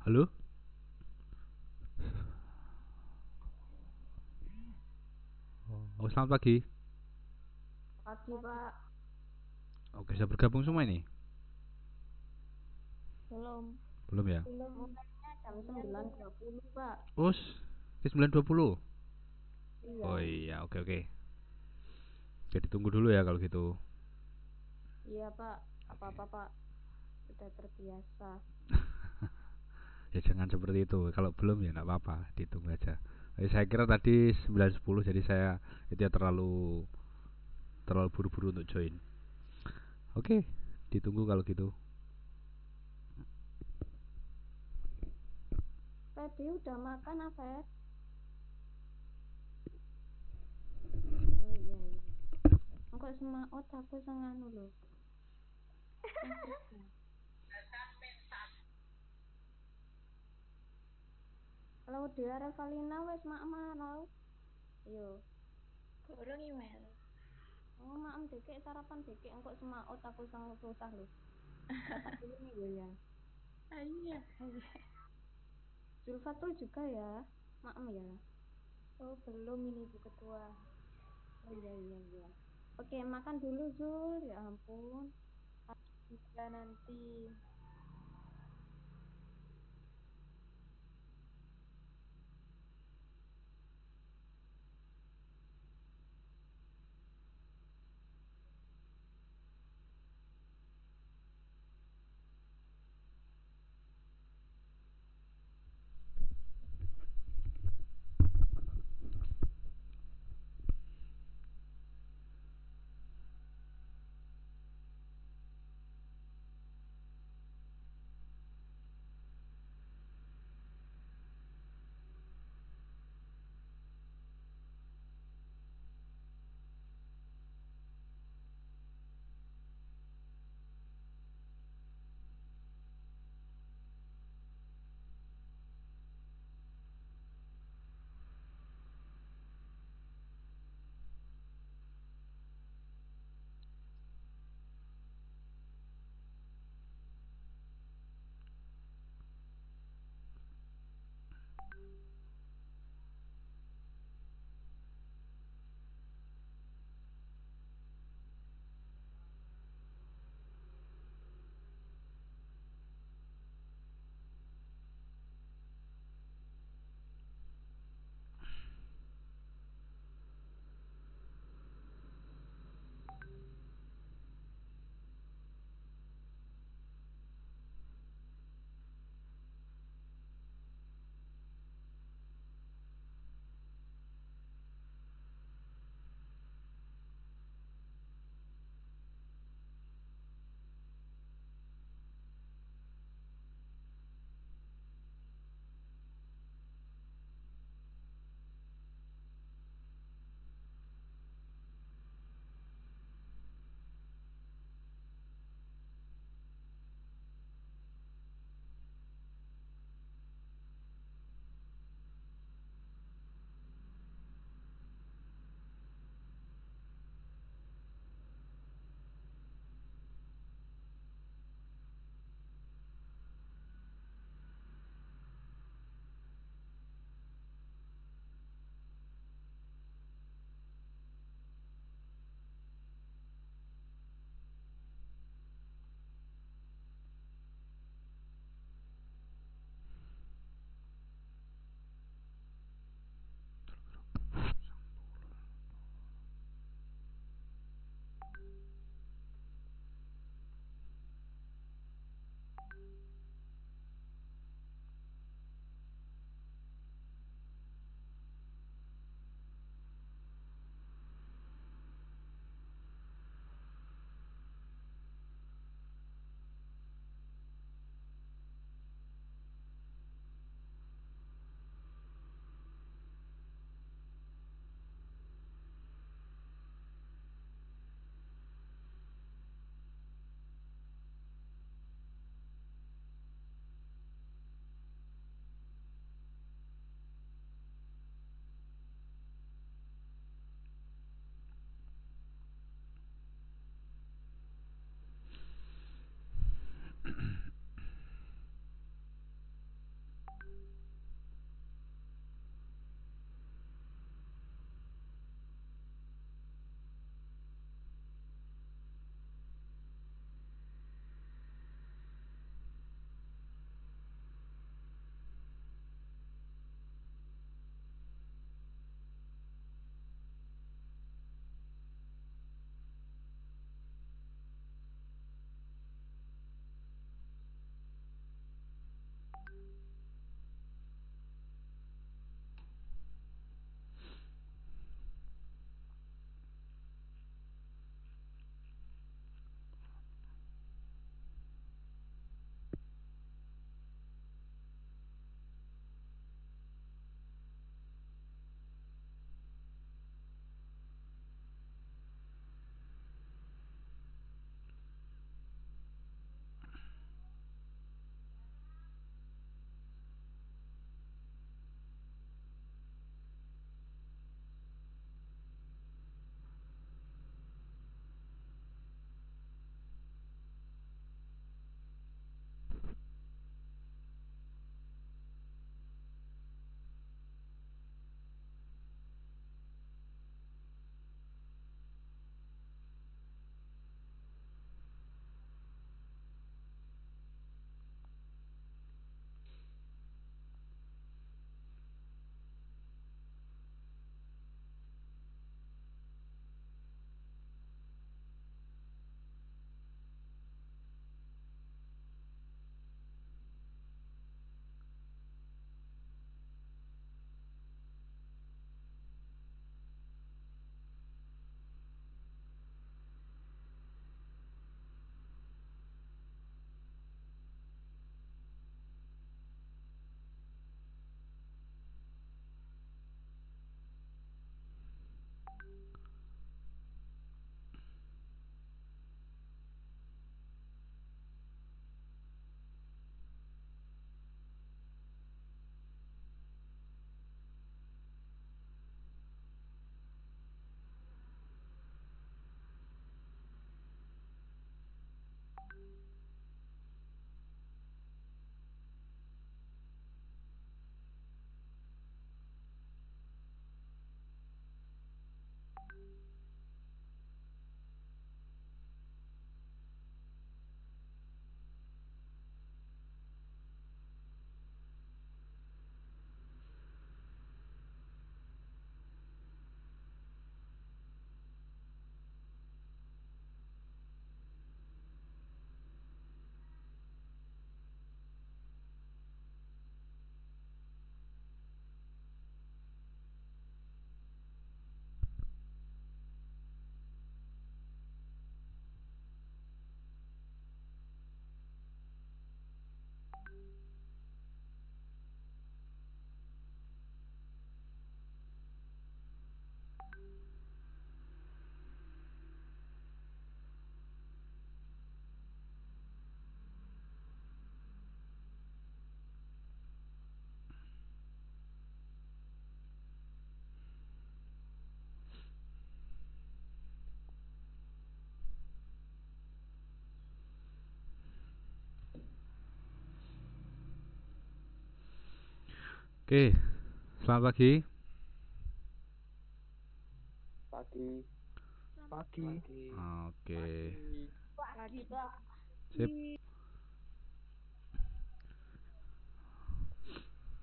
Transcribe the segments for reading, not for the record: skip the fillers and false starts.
Halo? Oh, selamat pagi. Pagi, Pak. Oke, sudah bergabung semua ini? Belum. Belum ya? Mulainya jam 9.20, Pak. Us, ke 9.20. Oh Iya. iya, oke oke. Jadi tunggu dulu ya kalau gitu. Iya, Pak. Oke. Apa-apa, Pak. Sudah terbiasa. Ya jangan seperti itu. Kalau belum ya nggak apa-apa, ditunggu aja. Saya kira tadi 9.10, jadi saya itu ya terlalu terlalu buru-buru untuk join. Oke, ditunggu kalau gitu. Tadi udah makan, apa? Oh iya, iya. Engkau semaut aku senganu loh. Sudah. Kalau dia Revalina wes mak marau. Yo. Kurang email. Oh, maem dikit sarapan dikit engkau semaut aku sang susah loh. Tak ini yo ya. Iya. Zulfatul juga ya. Maem ya. Oh, belum ini Bu Ketua. Oh iya, iya, iya. Oke, makan dulu Zul. Ya ampun. Bisa nanti. Oke, selamat pagi. Pagi. Pagi. Oke, Pagi, Pak. sip.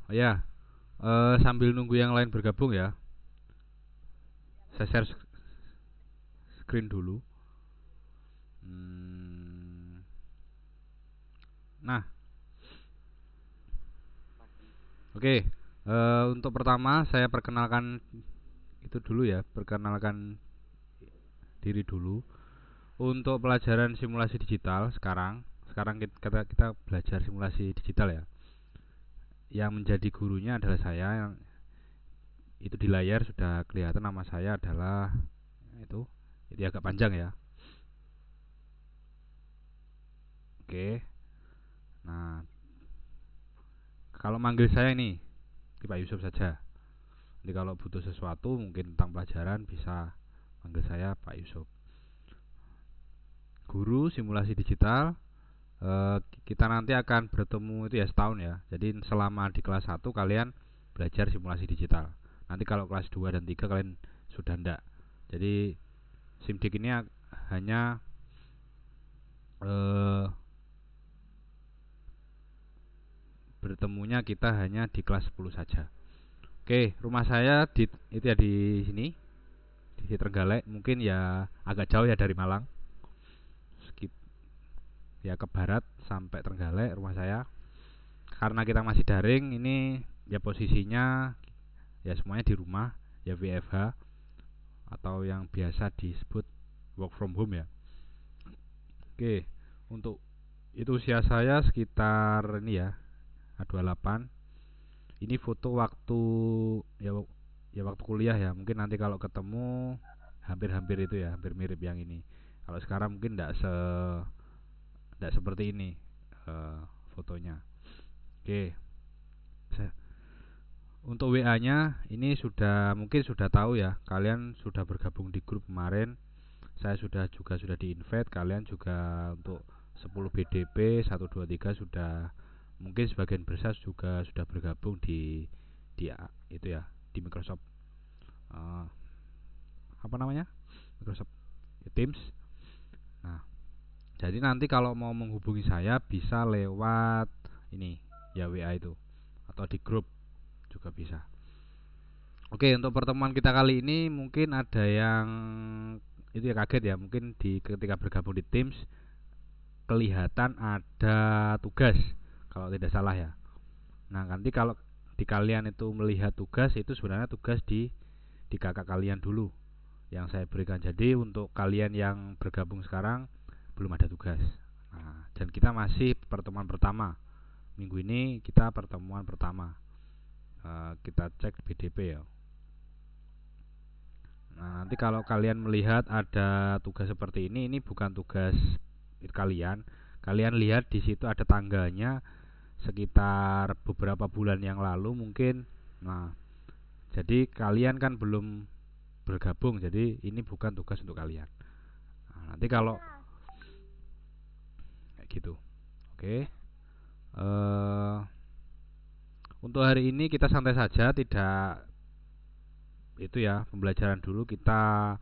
Oh ya, sambil nunggu yang lain bergabung ya, saya share screen dulu. Nah, oke. Untuk pertama saya perkenalkan itu dulu ya, perkenalkan diri dulu. Untuk pelajaran simulasi digital sekarang kita belajar simulasi digital ya. Yang menjadi gurunya adalah saya, yang itu di layar sudah kelihatan nama saya adalah itu agak panjang ya. Oke. Nah, kalau manggil saya ini Pak Yusuf saja. Jadi kalau butuh sesuatu mungkin tentang pelajaran bisa manggil saya Pak Yusuf. Guru simulasi digital. Kita nanti akan bertemu itu ya setahun ya. Jadi selama di kelas 1 kalian belajar simulasi digital. Nanti kalau kelas 2 dan 3 kalian sudah enggak. Jadi SimDik ini hanya bertemunya kita hanya di kelas 10 saja. Oke, rumah saya itu ya di sini, di Trenggalek. Mungkin ya agak jauh ya dari Malang. Ya ke barat sampai Trenggalek rumah saya. Karena kita masih daring, ini ya posisinya ya semuanya di rumah, ya WFH atau yang biasa disebut work from home ya. Oke, untuk itu usia saya sekitar ini ya 28. Ini foto waktu ya waktu kuliah ya. Mungkin nanti kalau ketemu hampir-hampir itu ya, hampir mirip yang ini. Kalau sekarang mungkin tidak seperti ini fotonya. Oke. Untuk WA-nya ini mungkin sudah tahu ya. Kalian sudah bergabung di grup kemarin. Saya sudah di-invite. Kalian juga untuk 10 BDP 1 2 3 sudah, mungkin sebagian besar juga sudah bergabung di itu ya, di Microsoft apa namanya? Microsoft Teams. Nah, jadi nanti kalau mau menghubungi saya bisa lewat ini ya WA itu atau di grup juga bisa. Oke, untuk pertemuan kita kali ini mungkin ada yang itu ya kaget ya, mungkin ketika bergabung di Teams kelihatan ada tugas kalau tidak salah ya. Nah, nanti kalau di kalian itu melihat tugas, itu sebenarnya tugas di kakak kalian dulu yang saya berikan. Jadi untuk kalian yang bergabung sekarang belum ada tugas. Nah, dan kita masih pertemuan pertama. Minggu ini kita pertemuan pertama. Kita cek BDP ya. Nah, nanti kalau kalian melihat ada tugas seperti ini bukan tugas kalian. Kalian lihat di situ ada tanggalnya sekitar beberapa bulan yang lalu mungkin. Nah, jadi kalian kan belum bergabung, jadi ini bukan tugas untuk kalian. Nah, nanti kalau kayak gitu. Oke. Untuk hari ini kita santai saja, tidak itu ya, pembelajaran dulu. Kita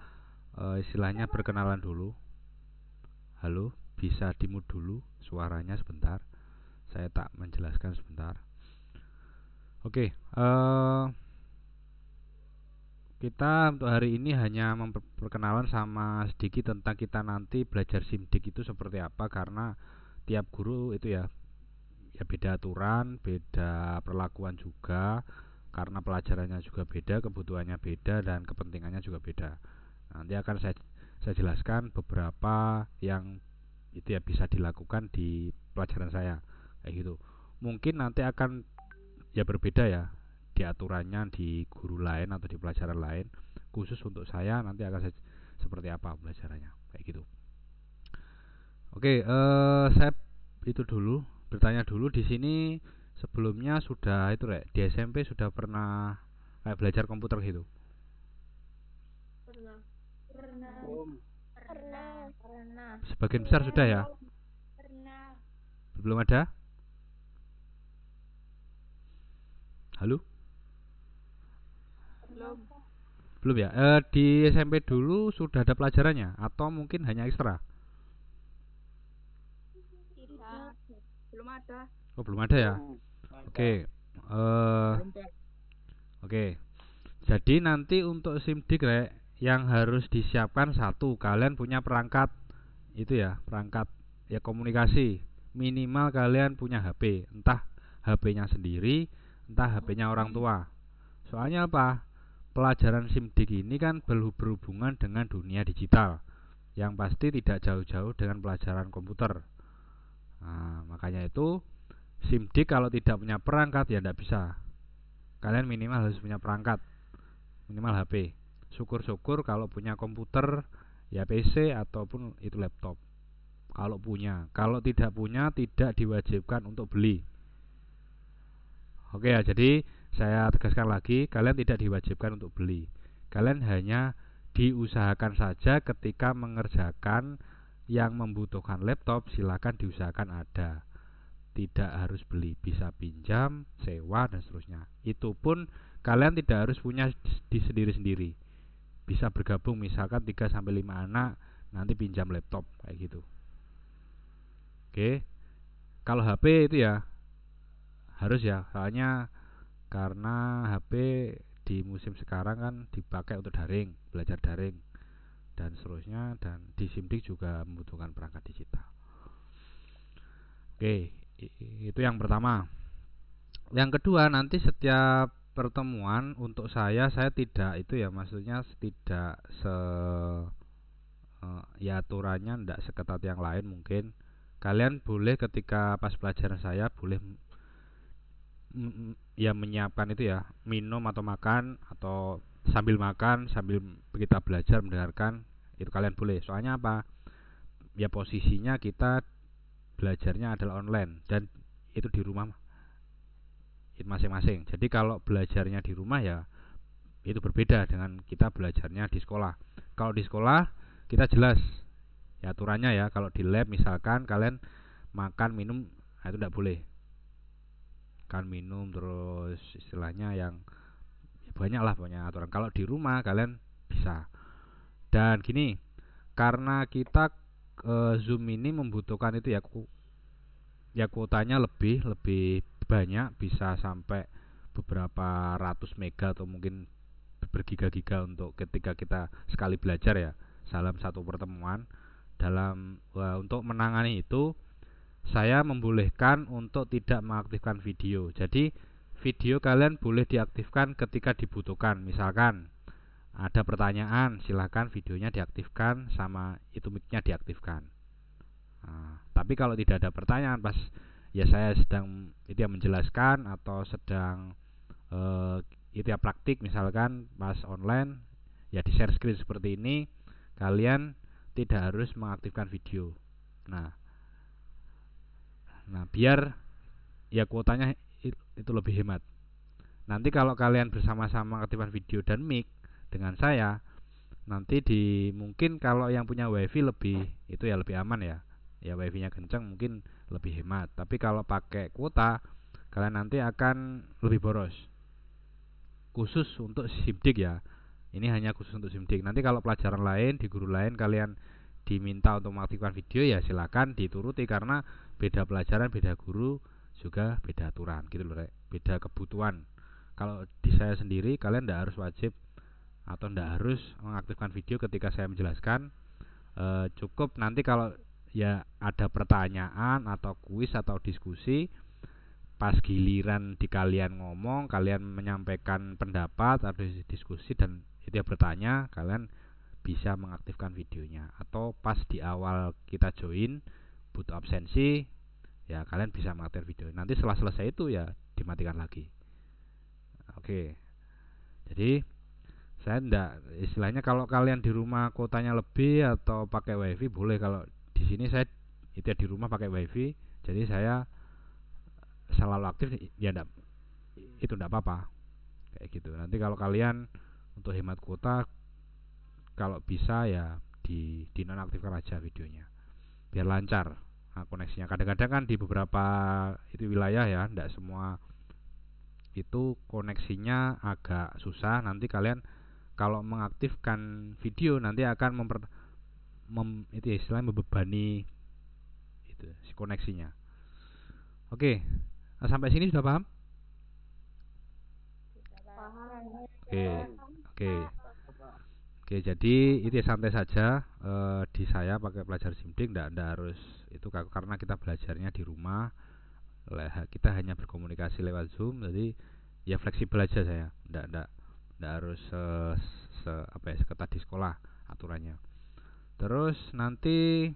istilahnya perkenalan dulu. Halo, bisa di-mute dulu suaranya sebentar. Saya tak menjelaskan sebentar. Oke, kita untuk hari ini hanya memperkenalan sama sedikit tentang kita nanti belajar SimDik itu seperti apa, karena tiap guru itu ya beda aturan, beda perlakuan juga, karena pelajarannya juga beda, kebutuhannya beda, dan kepentingannya juga beda. Nanti akan saya jelaskan beberapa yang itu ya bisa dilakukan di pelajaran saya kayak gitu. Mungkin nanti akan ya berbeda ya di aturannya di guru lain atau di pelajaran lain. Khusus untuk saya nanti akan seperti apa pelajarannya kayak gitu. Oke, saya itu dulu bertanya dulu di sini, sebelumnya sudah itu di SMP sudah pernah kayak belajar komputer gitu? Pernah. Sebagian besar sudah ya? Pernah. Belum ada? Halo? Belum ya? Di SMP dulu sudah ada pelajarannya atau mungkin hanya ekstra? Tidak. Belum ada. Oh, belum ada ya. Oke. Belum, Pak. Oke. Jadi nanti untuk SIMDIK Rek, yang harus disiapkan satu, kalian punya perangkat itu ya, perangkat ya komunikasi. Minimal kalian punya HP, entah HP-nya sendiri, entah HP-nya orang tua. Soalnya apa? Pelajaran SIMDIK ini kan berhubungan dengan dunia digital, yang pasti tidak jauh-jauh dengan pelajaran komputer. Nah, makanya itu SIMDIK kalau tidak punya perangkat ya tidak bisa. Kalian minimal harus punya perangkat, minimal HP. Syukur-syukur kalau punya komputer ya PC ataupun itu laptop. Kalau punya, kalau tidak punya tidak diwajibkan untuk beli. Oke ya, jadi saya tegaskan lagi, kalian tidak diwajibkan untuk beli. Kalian hanya diusahakan saja ketika mengerjakan yang membutuhkan laptop, silakan diusahakan ada. Tidak harus beli, bisa pinjam, sewa dan seterusnya. Itu pun kalian tidak harus punya di sendiri-sendiri. Bisa bergabung misalkan 3 sampai 5 anak nanti pinjam laptop kayak gitu. Oke. Kalau HP itu ya harus ya, soalnya karena HP di musim sekarang kan dipakai untuk daring, belajar daring dan seterusnya, dan di SIMDIK juga membutuhkan perangkat digital. Oke, itu yang pertama. Yang kedua, nanti setiap pertemuan untuk saya tidak itu ya, maksudnya tidak ya aturannya tidak seketat yang lain mungkin. Kalian boleh ketika pas pelajaran saya boleh ya menyiapkan itu ya, minum atau makan, atau sambil makan sambil kita belajar mendengarkan, itu kalian boleh. Soalnya apa? Ya posisinya kita belajarnya adalah online dan itu di rumah masing-masing. Jadi kalau belajarnya di rumah ya itu berbeda dengan kita belajarnya di sekolah. Kalau di sekolah kita jelas ya aturannya ya, kalau di lab misalkan kalian makan minum itu tidak boleh. Kan minum terus istilahnya yang ya banyak lah pokoknya aturan. Kalau di rumah kalian bisa. Dan gini, karena kita Zoom ini membutuhkan itu ya kuotanya lebih banyak, bisa sampai beberapa ratus mega atau mungkin bergiga-giga untuk ketika kita sekali belajar ya dalam satu pertemuan. Untuk menangani itu saya membolehkan untuk tidak mengaktifkan video. Jadi video kalian boleh diaktifkan ketika dibutuhkan. Misalkan ada pertanyaan, silakan videonya diaktifkan sama itu mic-nya diaktifkan. Nah, tapi kalau tidak ada pertanyaan pas ya saya sedang itu ya menjelaskan atau sedang itu ya praktik misalkan pas online ya di share screen seperti ini, kalian tidak harus mengaktifkan video. Nah biar ya kuotanya itu lebih hemat. Nanti kalau kalian bersama-sama mengaktifkan video dan mic dengan saya, nanti mungkin kalau yang punya wifi lebih itu ya lebih aman ya. Ya wifi-nya kencang mungkin lebih hemat. Tapi kalau pakai kuota kalian nanti akan lebih boros. Khusus untuk SIMDIK ya. Ini hanya khusus untuk SIMDIK. Nanti kalau pelajaran lain di guru lain kalian diminta untuk mengaktifkan video ya silakan dituruti, karena beda pelajaran, beda guru, juga beda aturan gitu loh Rek. Beda kebutuhan. Kalau di saya sendiri kalian tidak harus wajib atau tidak harus mengaktifkan video ketika saya menjelaskan. Cukup nanti kalau ya ada pertanyaan atau kuis atau diskusi, pas giliran di kalian ngomong, kalian menyampaikan pendapat atau diskusi dan itu ya bertanya, kalian bisa mengaktifkan videonya. Atau pas di awal kita join butuh absensi ya kalian bisa mengaktifkan video. Nanti setelah selesai itu ya dimatikan lagi. Oke. Jadi saya enggak, istilahnya kalau kalian di rumah kuotanya lebih atau pakai wifi boleh. Kalau di sini saya itu ya di rumah pakai wifi, jadi saya selalu aktif ya enggak, itu enggak apa-apa kayak gitu. Nanti kalau kalian untuk hemat kuota kalau bisa ya di nonaktifkan aja videonya biar lancar koneksinya. Kadang-kadang kan di beberapa itu wilayah ya enggak semua itu koneksinya agak susah. Nanti kalian kalau mengaktifkan video nanti akan itu ya, istilahnya membebani itu si koneksinya. Oke, sampai sini sudah paham? Paham. Oke. Oke, jadi itu ya, santai saja. Di saya pakai pelajar SIMDIK ndak harus itu karena kita belajarnya di rumah. Kita hanya berkomunikasi lewat Zoom, jadi ya fleksibel aja saya. Ndak harus seketat di sekolah aturannya. Terus nanti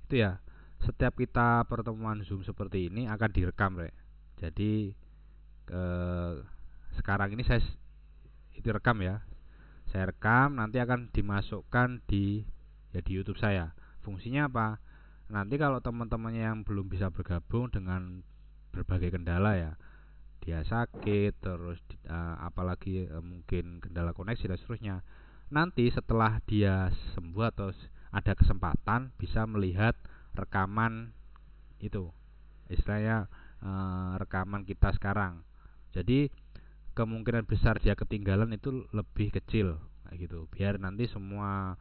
itu ya, setiap kita pertemuan Zoom seperti ini akan direkam, Rek. Jadi sekarang ini saya itu rekam ya. Saya rekam, nanti akan dimasukkan di YouTube saya. Fungsinya apa? Nanti kalau teman-temannya yang belum bisa bergabung dengan berbagai kendala ya, dia sakit, terus apalagi mungkin kendala koneksi dan seterusnya, nanti setelah dia sembuh atau ada kesempatan bisa melihat rekaman itu, istilahnya rekaman kita sekarang. Jadi kemungkinan besar dia ketinggalan itu lebih kecil kayak gitu, biar nanti semua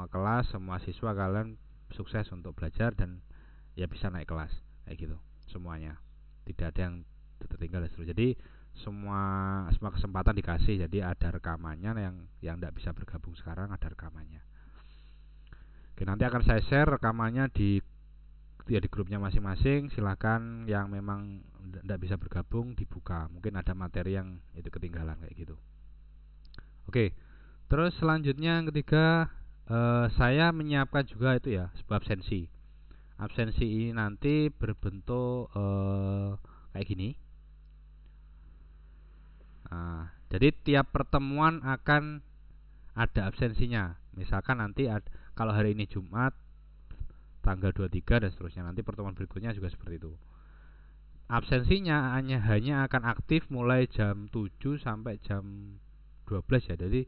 kelas, semua siswa kalian sukses untuk belajar dan ya bisa naik kelas kayak gitu semuanya, tidak ada yang tertinggal. Jadi semua kesempatan dikasih, jadi ada rekamannya, yang tidak bisa bergabung sekarang ada rekamannya. Oke, nanti akan saya share rekamannya di grupnya masing-masing. Silahkan yang memang tidak bisa bergabung dibuka, mungkin ada materi yang itu ketinggalan kayak gitu. Oke, terus selanjutnya yang ketiga, saya menyiapkan juga itu ya sebuah absensi. Absensi ini nanti berbentuk kayak gini. Jadi tiap pertemuan akan ada absensinya. Misalkan nanti kalau hari ini Jumat tanggal 23 dan seterusnya, nanti pertemuan berikutnya juga seperti itu. Absensinya hanya akan aktif mulai jam 7 sampai jam 12 ya. Jadi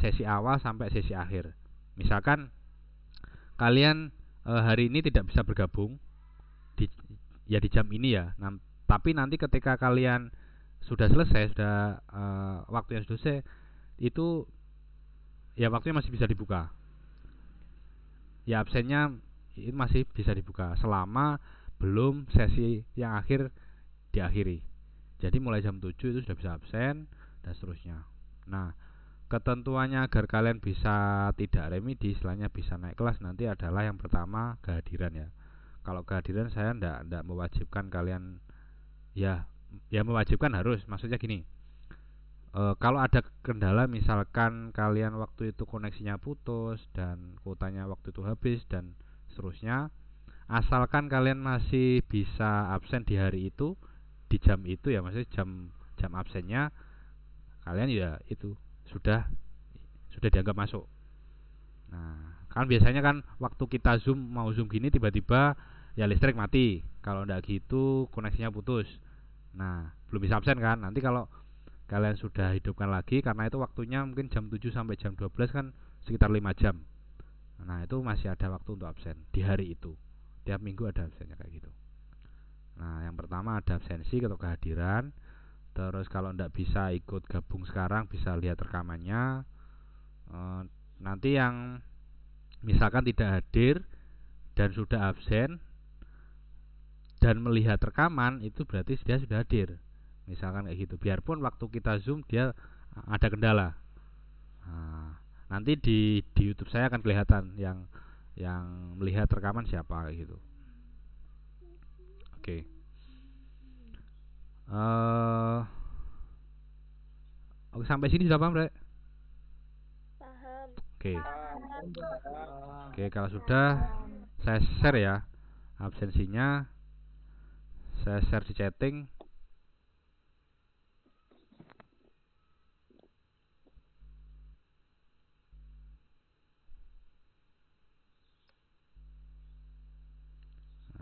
sesi awal sampai sesi akhir. Misalkan kalian hari ini tidak bisa bergabung di jam ini ya. Tapi nanti ketika kalian sudah selesai, waktu yang sudah selesai, itu ya waktunya masih bisa dibuka. Ya absennya itu masih bisa dibuka selama belum sesi yang akhir diakhiri. Jadi mulai jam 7 itu sudah bisa absen dan seterusnya. Nah, ketentuannya agar kalian bisa tidak remedi, istilahnya bisa naik kelas, nanti adalah yang pertama kehadiran ya. Kalau kehadiran saya ndak mewajibkan kalian, ya mewajibkan harus, maksudnya gini. Kalau ada kendala, misalkan kalian waktu itu koneksinya putus dan kuotanya waktu itu habis dan seterusnya, asalkan kalian masih bisa absen di hari itu, di jam itu ya, maksudnya jam absennya kalian ya itu sudah dianggap masuk. Nah, kan biasanya kan waktu kita mau zoom gini tiba-tiba ya listrik mati. Kalau ndak gitu koneksinya putus. Nah, belum bisa absen kan. Nanti kalau kalian sudah hidupkan lagi, karena itu waktunya mungkin jam 7 sampai jam 12 kan sekitar 5 jam. Nah, itu masih ada waktu untuk absen di hari itu. Tiap minggu ada absennya kayak gitu. Nah, yang pertama ada absensi atau kehadiran. Terus kalau ndak bisa ikut gabung sekarang, bisa lihat rekamannya. Nanti yang misalkan tidak hadir dan sudah absen dan melihat rekaman, itu berarti dia sudah hadir. Misalkan kayak gitu. Biarpun waktu kita zoom dia ada kendala. Nah, nanti di YouTube saya akan kelihatan yang melihat rekaman siapa kayak gitu. Oke. Oke, sampai sini sudah paham, Rek? Paham. Oke. Oke, kalau sudah saya share ya absensinya. Saya share di chatting.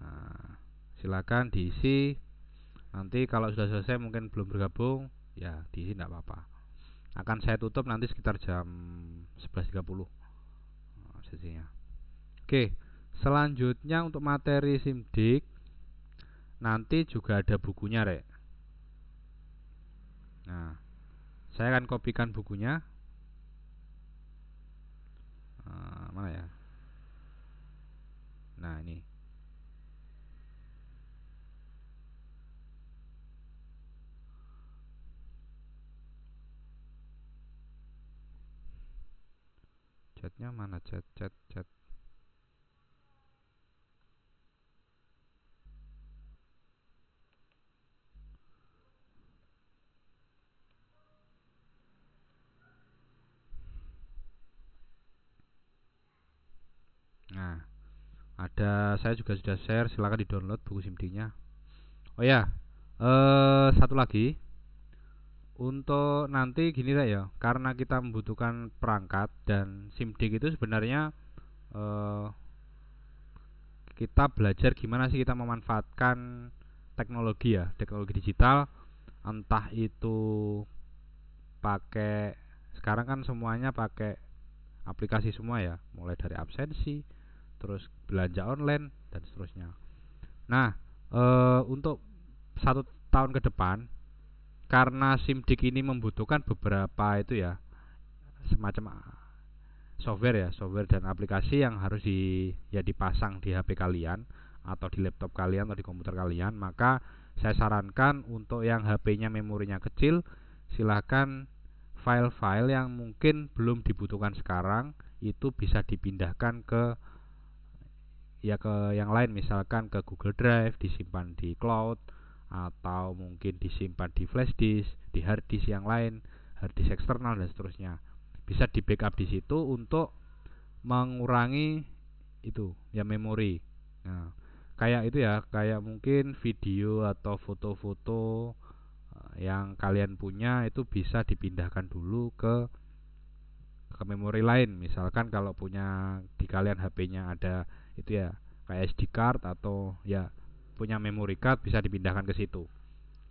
Nah, silakan diisi. Nanti kalau sudah selesai mungkin belum bergabung, ya diisi tidak apa-apa. Akan saya tutup nanti sekitar jam 11.30 sesinya. Oke, selanjutnya untuk materi SIMDIK nanti juga ada bukunya, Rek. Nah, saya akan kopikan bukunya. chatnya mana, chat. Nah, saya juga sudah share, silakan di download buku SIMD-nya. Oh ya, satu lagi untuk nanti gini lah ya, karena kita membutuhkan perangkat dan SIMD itu sebenarnya eh, kita belajar gimana sih kita memanfaatkan teknologi digital, entah itu pakai, sekarang kan semuanya pakai aplikasi semua ya, mulai dari absensi, terus belanja online dan seterusnya. Nah, untuk 1 tahun ke depan, karena SIMDIK ini membutuhkan beberapa itu ya, semacam software dan aplikasi yang harus dipasang di HP kalian atau di laptop kalian atau di komputer kalian, maka saya sarankan untuk yang HP-nya memorinya kecil, silahkan file-file yang mungkin belum dibutuhkan sekarang itu bisa dipindahkan ke yang lain, misalkan ke Google Drive, disimpan di cloud, atau mungkin disimpan di flash disk, di hard disk yang lain, hard disk eksternal dan seterusnya. Bisa di backup di situ untuk mengurangi itu ya memori. Nah, kayak itu ya, kayak mungkin video atau foto-foto yang kalian punya itu bisa dipindahkan dulu ke memori lain. Misalkan kalau punya di kalian HP-nya ada itu ya kayak SD card atau ya punya memory card, bisa dipindahkan ke situ.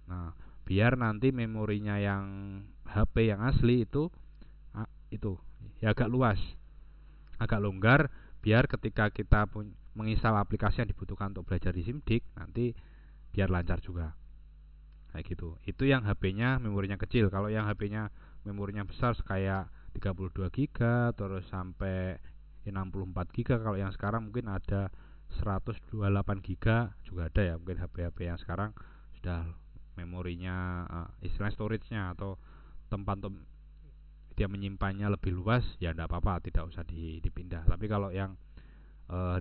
Nah, biar nanti memorinya yang HP yang asli itu ya agak luas, agak longgar, biar ketika kita menginstal aplikasi yang dibutuhkan untuk belajar di SIMDIK nanti biar lancar juga. Kayak gitu. Itu yang HP-nya memorinya kecil. Kalau yang HP-nya memorinya besar kayak 32 GB terus sampai 64 GB, kalau yang sekarang mungkin ada 128 GB juga ada ya, mungkin HP-HP yang sekarang sudah memorinya istilah storage-nya atau tempat untuk dia menyimpannya lebih luas, ya tidak apa-apa, tidak usah dipindah. Tapi kalau yang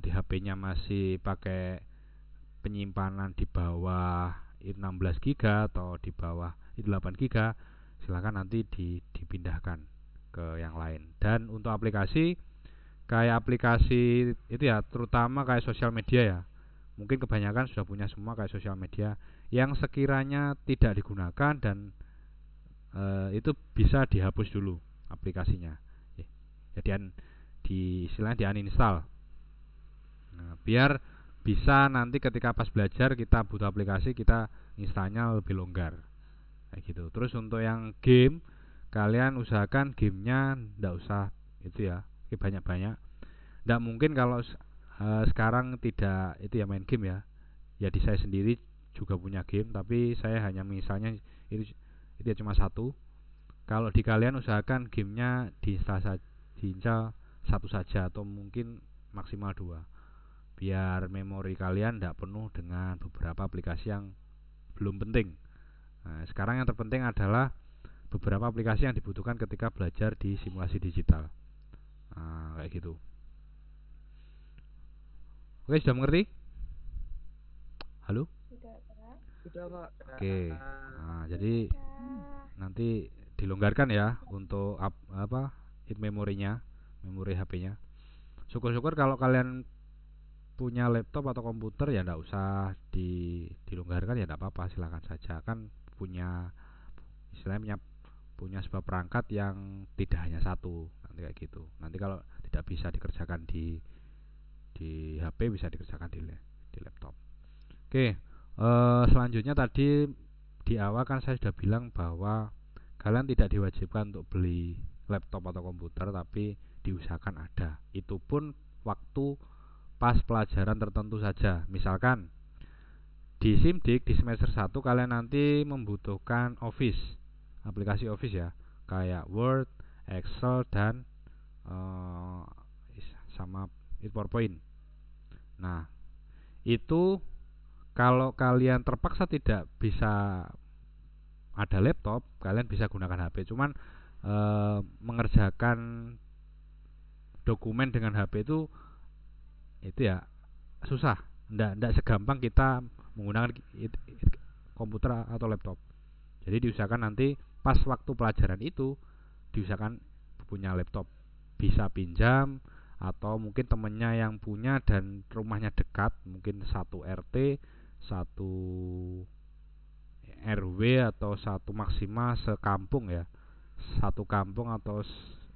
di HP-nya masih pakai penyimpanan di bawah 16 GB atau di bawah 8 GB, silakan nanti dipindahkan ke yang lain. Dan untuk aplikasi kayak aplikasi itu ya, terutama kayak sosial media ya, mungkin kebanyakan sudah punya semua kayak sosial media yang sekiranya tidak digunakan dan itu bisa dihapus dulu aplikasinya. Jadi istilahnya di uninstall. Nah, biar bisa nanti ketika pas belajar kita butuh aplikasi, kita installnya lebih longgar kayak gitu. Terus untuk yang game, kalian usahakan gamenya ndak usah itu ya banyak-banyak. Ndak mungkin kalau sekarang tidak itu ya main game ya. Ya di saya sendiri juga punya game, tapi saya hanya misalnya itu ya cuma satu. Kalau di kalian usahakan gamenya diinstal satu saja atau mungkin maksimal 2, biar memori kalian tidak penuh dengan beberapa aplikasi yang belum penting. Nah, sekarang yang terpenting adalah beberapa aplikasi yang dibutuhkan ketika belajar di simulasi digital. Nah, kayak gitu. Oke, sudah mengerti? Halo? Sudah, Pak. Oke. Nah, jadi nanti dilonggarkan ya untuk memorinya, memori HP-nya. Syukur-syukur kalau kalian punya laptop atau komputer ya enggak usah dilonggarkan, ya enggak apa-apa, silakan saja. Kan punya istilahnya punya sebuah perangkat yang tidak hanya satu, nanti kayak gitu. Nanti kalau tidak bisa dikerjakan di HP, bisa dikerjakan di laptop. Oke, selanjutnya tadi di awal kan saya sudah bilang bahwa kalian tidak diwajibkan untuk beli laptop atau komputer, tapi diusahakan ada. Itu pun waktu pas pelajaran tertentu saja. Misalkan di SIMDIK di semester 1 kalian nanti membutuhkan Office, aplikasi Office ya, kayak Word, Excel dan sama PowerPoint. Nah, itu kalau kalian terpaksa tidak bisa ada laptop, kalian bisa gunakan HP. Cuman mengerjakan dokumen dengan HP itu ya susah. Ndak segampang kita menggunakan komputer atau laptop. Jadi diusahakan nanti pas waktu pelajaran itu diusahakan punya laptop, bisa pinjam atau mungkin temennya yang punya dan rumahnya dekat, mungkin satu RT, satu RW atau satu maksimal sekampung ya, satu kampung atau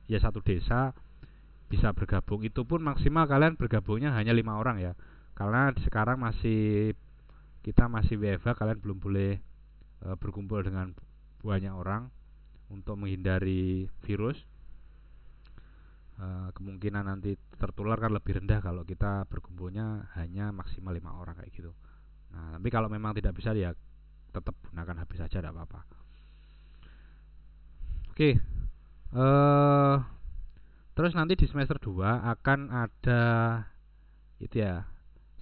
ya satu desa bisa bergabung. Itu pun maksimal kalian bergabungnya hanya 5 orang ya, karena sekarang kita masih WFH, kalian belum boleh berkumpul dengan banyak orang untuk menghindari virus. Kemungkinan nanti tertular kan lebih rendah kalau kita berkumpulnya hanya maksimal 5 orang kayak gitu. Nah, tapi kalau memang tidak bisa ya tetap gunakan HP saja, tidak apa-apa. Oke. Terus nanti di semester 2 akan ada itu ya,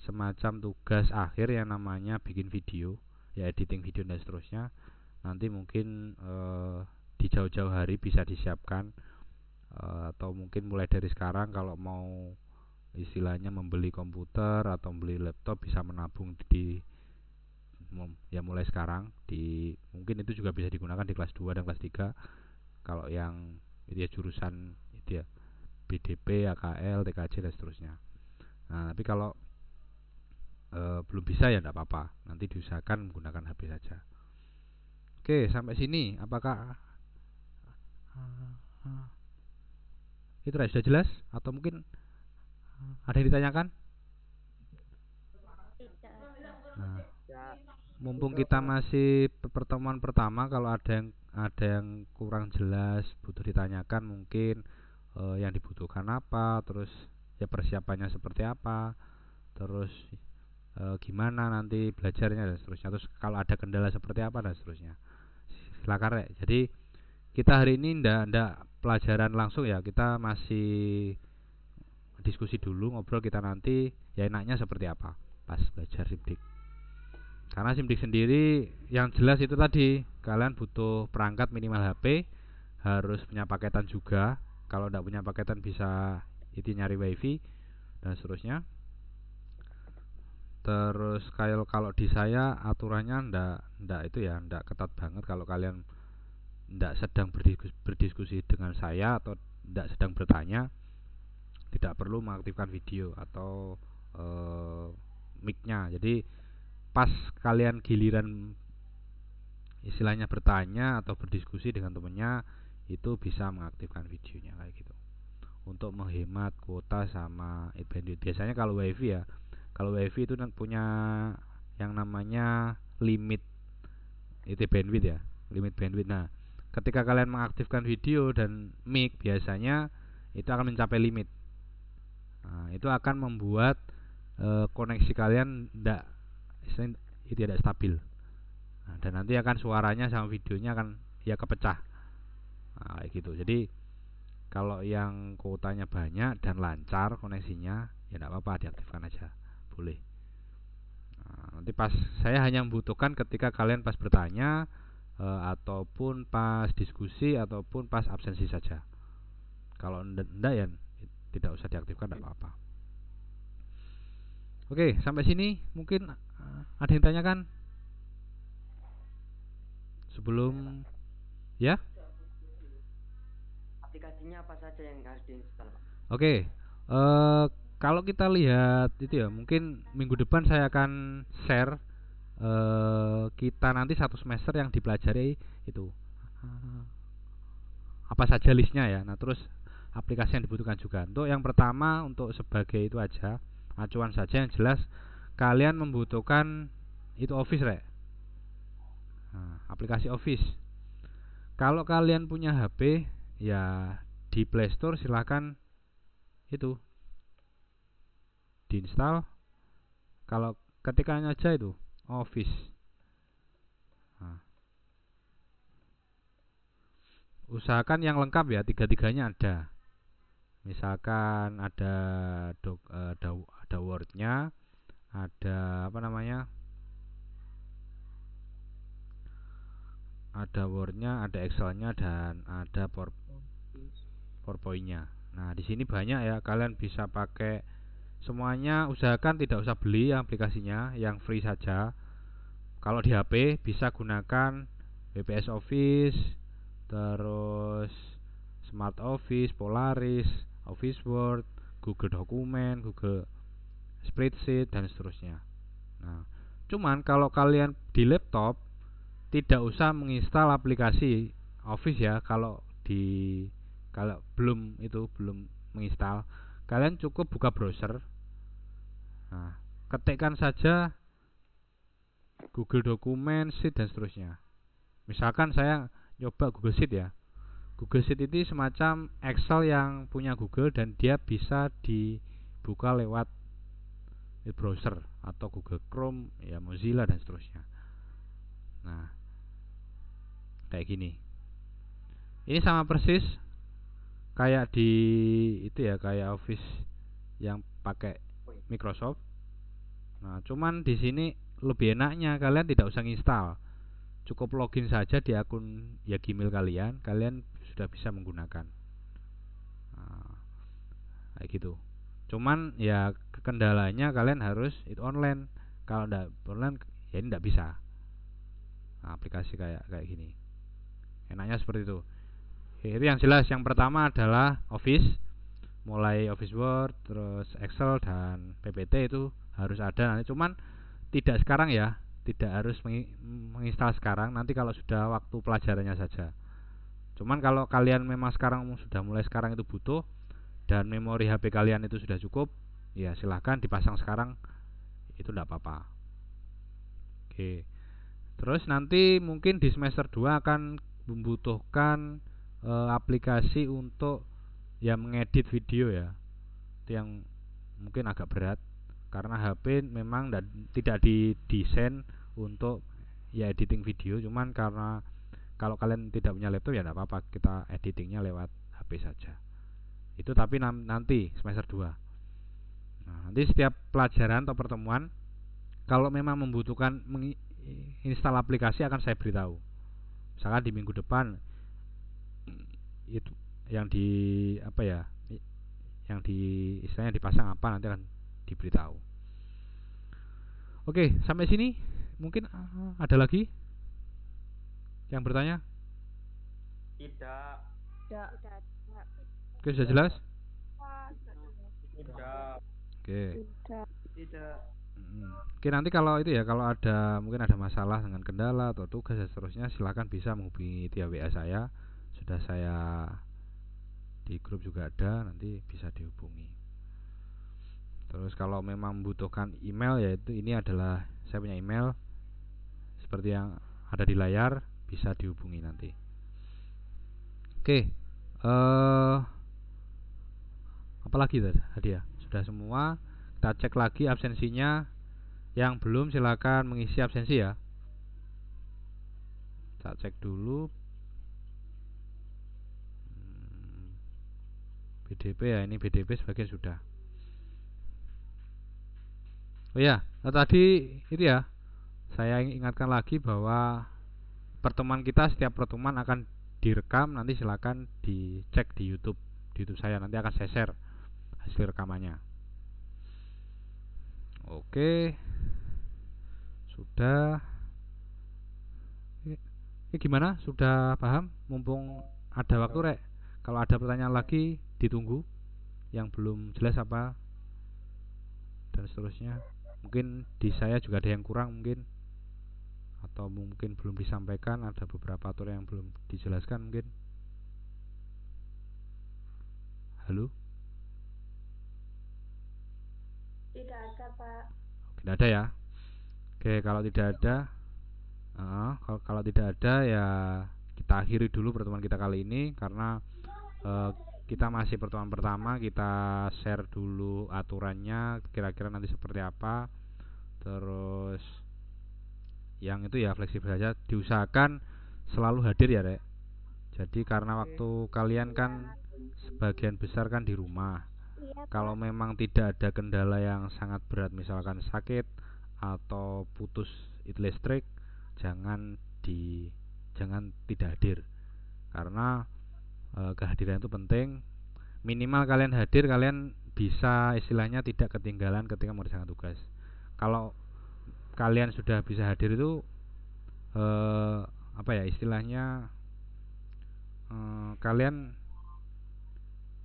semacam tugas akhir yang namanya bikin video, ya editing video dan seterusnya. Nanti mungkin di jauh-jauh hari bisa disiapkan, atau mungkin mulai dari sekarang kalau mau istilahnya membeli komputer atau membeli laptop bisa menabung ya mulai sekarang. Mungkin itu juga bisa digunakan di kelas 2 dan kelas 3 kalau yang itu ya jurusan itu ya BDP, AKL, TKJ dan seterusnya. Nah, tapi kalau belum bisa ya tidak apa-apa, nanti diusahakan menggunakan HP saja. Oke, sampai sini apakah itu sudah jelas atau mungkin ada yang ditanyakan? Nah, mumpung kita masih pertemuan pertama, kalau ada yang kurang jelas butuh ditanyakan, mungkin yang dibutuhkan apa, terus ya persiapannya seperti apa, terus gimana nanti belajarnya dan seterusnya, terus kalau ada kendala seperti apa dan seterusnya, silakan Rek. Jadi kita hari ini ndak pelajaran langsung ya, kita masih diskusi dulu, ngobrol kita nanti ya enaknya seperti apa pas belajar SIMDIK. Karena SIMDIK sendiri yang jelas itu tadi, kalian butuh perangkat minimal HP, harus punya paketan juga. Kalau tidak punya paketan bisa itu nyari wifi dan seterusnya. Terus kalau di saya aturannya ndak itu ya, ndak ketat banget. Kalau kalian ndak sedang berdiskusi dengan saya atau ndak sedang bertanya, tidak perlu mengaktifkan video atau mic-nya. Jadi pas kalian giliran istilahnya bertanya atau berdiskusi dengan temennya, itu bisa mengaktifkan videonya kayak gitu, untuk menghemat kuota sama bandwidth. Biasanya kalau wifi ya, kalau wifi itu punya yang namanya limit itu bandwidth ya, limit bandwidth. Nah, ketika kalian mengaktifkan video dan mic, biasanya itu akan mencapai limit. Nah, itu akan membuat koneksi kalian itu tidak stabil. Nah, dan nanti akan suaranya sama videonya akan ya kepecah. Nah, kayak gitu. Jadi kalau yang kuotanya banyak dan lancar koneksinya, ya tidak apa-apa, diaktifkan aja, boleh. Nah, nanti pas saya hanya membutuhkan ketika kalian pas bertanya, ataupun pas diskusi ataupun pas absensi saja. Kalau enggak ya tidak usah diaktifkan, tidak apa-apa. Oke, sampai sini mungkin ada yang tanyakan sebelum ya? Aplikasinya apa saja yang harus diinstal? Oke, kalau kita lihat itu ya, mungkin minggu depan saya akan share kita nanti satu semester yang dipelajari itu apa saja listnya ya. Nah, terus aplikasi yang dibutuhkan juga. Untuk yang pertama, untuk sebagai itu aja, acuan saja yang jelas, kalian membutuhkan itu Office Rek. Nah, aplikasi Office. Kalau kalian punya HP ya di Play Store silahkan itu diinstal. Kalau ketikanya aja itu Office. Nah, usahakan yang lengkap ya, tiga-tiganya ada. Misalkan ada Word-nya, ada apa namanya? Ada Word-nya, ada Excel-nya, dan ada PowerPoint-nya. Nah, di sini banyak ya, kalian bisa pakai semuanya. Usahakan tidak usah beli aplikasinya, yang free saja. Kalau di HP bisa gunakan WPS Office, terus Smart Office, Polaris, Office Word, Google Dokumen, Google Spreadsheet, dan seterusnya. Nah, cuman kalau kalian di laptop tidak usah menginstal aplikasi Office ya. Kalau belum menginstal, kalian cukup buka browser. Nah, ketikkan saja Google Dokumen, Sheet, dan seterusnya. Misalkan saya nyoba Google Sheet ya. Google Sheet itu semacam Excel yang punya Google dan dia bisa dibuka lewat browser atau Google Chrome, ya Mozilla, dan seterusnya. Nah, kayak gini. Ini sama persis kayak di itu ya, kayak Office yang pakai Microsoft. Nah, cuman di sini lebih enaknya kalian tidak usah install. Cukup login saja di akun ya Gmail kalian sudah bisa menggunakan. Nah, kayak gitu. Cuman ya kendalanya kalian harus itu online. Kalau tidak online ya ini tidak bisa. Nah, aplikasi kayak gini. Enaknya seperti itu. Itu yang jelas. Yang pertama adalah Office, mulai Office Word, terus Excel, dan PPT itu harus ada nanti. Cuman tidak sekarang ya, tidak harus menginstal sekarang. Nanti kalau sudah waktu pelajarannya saja. Cuman kalau kalian memang sudah mulai sekarang itu butuh dan memori HP kalian itu sudah cukup, ya silahkan dipasang sekarang, itu tidak apa-apa. Oke. Terus nanti mungkin di semester 2 akan membutuhkan aplikasi untuk ya mengedit video ya. Itu yang mungkin agak berat karena HP memang tidak didesain untuk ya editing video. Cuman karena kalau kalian tidak punya laptop ya tidak apa-apa, kita editingnya lewat HP saja. Itu tapi nanti semester 2. Nah, nanti setiap pelajaran atau pertemuan kalau memang membutuhkan menginstal aplikasi akan saya beritahu. Misalkan di minggu depan itu yang istilahnya dipasang apa, nanti akan diberitahu. Oke, sampai sini mungkin ada lagi yang bertanya? Tidak. Oke, sudah jelas? Tidak. Oke. Tidak. Oke, nanti kalau mungkin ada masalah dengan kendala atau tugas dan seterusnya, silakan bisa menghubungi via WA saya. Sudah saya di grup juga ada, nanti bisa dihubungi. Terus kalau memang membutuhkan email, yaitu ini adalah saya punya email seperti yang ada di layar, bisa dihubungi nanti. Oke, apalagi tadi ya, sudah semua. Kita cek lagi absensinya. Yang belum silakan mengisi absensi ya. Kita cek dulu. BDP ya, ini BDP sebagian sudah. Oh ya, tadi itu ya, saya ingatkan lagi bahwa pertemuan kita, setiap pertemuan akan direkam. Nanti silakan dicek di YouTube saya, nanti akan saya share hasil rekamannya. Oke, sudah. Ini gimana? Sudah paham? Mumpung ada waktu, Rek. Kalau ada pertanyaan lagi ditunggu, yang belum jelas apa dan seterusnya. Mungkin di saya juga ada yang kurang mungkin, atau mungkin belum disampaikan, ada beberapa aturan yang belum dijelaskan mungkin. Halo? Tidak ada, Pak. Tidak ada ya? Oke, kalau tidak ada, kalau tidak ada ya kita akhiri dulu pertemuan kita kali ini, karena kita masih pertemuan pertama. Kita share dulu aturannya kira-kira nanti seperti apa. Terus yang itu ya fleksibel saja, diusahakan selalu hadir ya, Rek. Jadi karena waktu kalian kan sebagian besar kan di rumah. Kalau memang tidak ada kendala yang sangat berat, misalkan sakit atau putus listrik, jangan tidak hadir, karena kehadiran itu penting. minimal kalian hadir, kalian bisa istilahnya tidak ketinggalan ketika mengerjakan tugas. Kalau kalian sudah bisa hadir itu apa ya istilahnya, kalian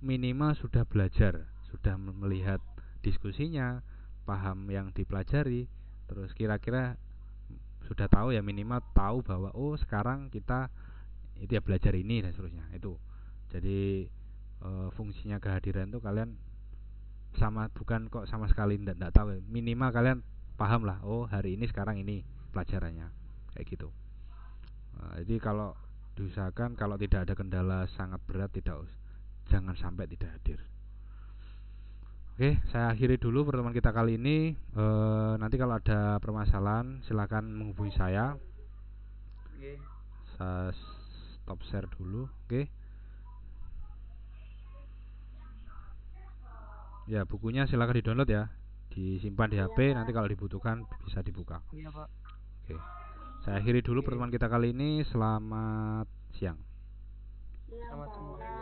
minimal sudah belajar, sudah melihat diskusinya, paham yang dipelajari, terus kira-kira sudah tahu ya, minimal tahu bahwa oh sekarang kita itu ya belajar ini dan seterusnya itu. Jadi fungsinya kehadiran itu kalian bukan kok sama sekali tidak tahu, minimal kalian paham lah, oh hari ini sekarang ini pelajarannya kayak gitu. Jadi kalau diusahakan kalau tidak ada kendala sangat berat jangan sampai tidak hadir. Oke, saya akhiri dulu pertemuan kita kali ini. Nanti kalau ada permasalahan silakan menghubungi saya. Saya stop share dulu. Oke. Ya, bukunya silakan di-download ya. Disimpan di HP, nanti kalau dibutuhkan bisa dibuka. Iya, Pak. Oke. Saya akhiri dulu pertemuan kita kali ini. Selamat siang. Selamat siang.